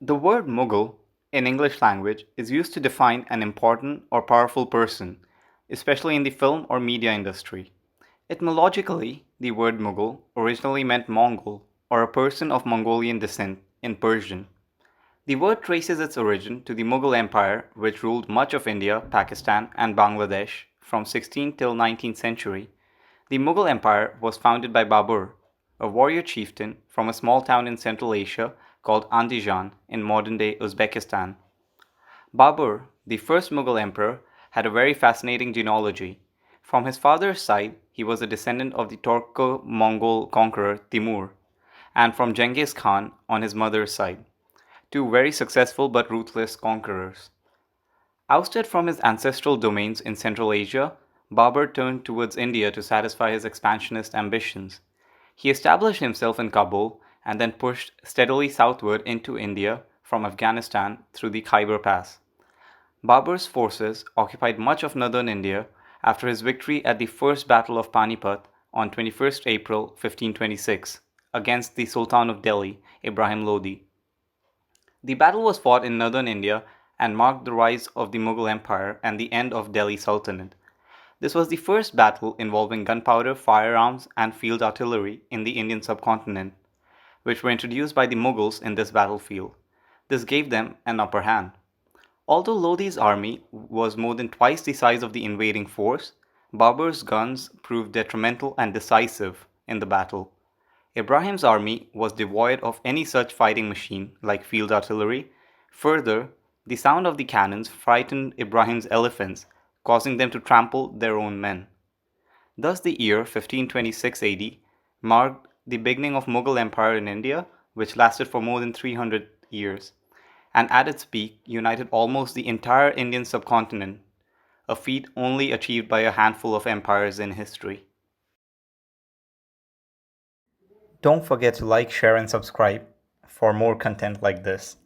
The word Mughal in English language is used to define an important or powerful person, especially in the film or media industry. Etymologically, the word Mughal originally meant Mongol or a person of Mongolian descent in Persian. The word traces its origin to the Mughal Empire, which ruled much of India, Pakistan, and Bangladesh from 16th till 19th century. The Mughal Empire was founded by Babur, a warrior chieftain from a small town in Central Asia called Andijan in modern-day Uzbekistan. Babur, the first Mughal emperor, had a very fascinating genealogy. From his father's side, he was a descendant of the Turco-Mongol conqueror Timur, and from Genghis Khan on his mother's side, two very successful but ruthless conquerors. Ousted from his ancestral domains in Central Asia, Babur turned towards India to satisfy his expansionist ambitions. He established himself in Kabul and then pushed steadily southward into India from Afghanistan through the Khyber Pass. Babur's forces occupied much of northern India after his victory at the First Battle of Panipat on 21st April 1526 against the Sultan of Delhi, Ibrahim Lodi. The battle was fought in northern India and marked the rise of the Mughal Empire and the end of Delhi Sultanate. This was the first battle involving gunpowder, firearms, and field artillery in the Indian subcontinent, which were introduced by the Mughals in this battlefield. This gave them an upper hand. Although Lodi's army was more than twice the size of the invading force, Babur's guns proved detrimental and decisive in the battle. Ibrahim's army was devoid of any such fighting machine like field artillery. Further, the sound of the cannons frightened Ibrahim's elephants, causing them to trample their own men. Thus, the year 1526 AD marked the beginning of Mughal Empire in India, which lasted for more than 300 years, and at its peak united almost the entire Indian subcontinent, a feat only achieved by a handful of empires in history. Don't forget to like, share, and subscribe for more content like this.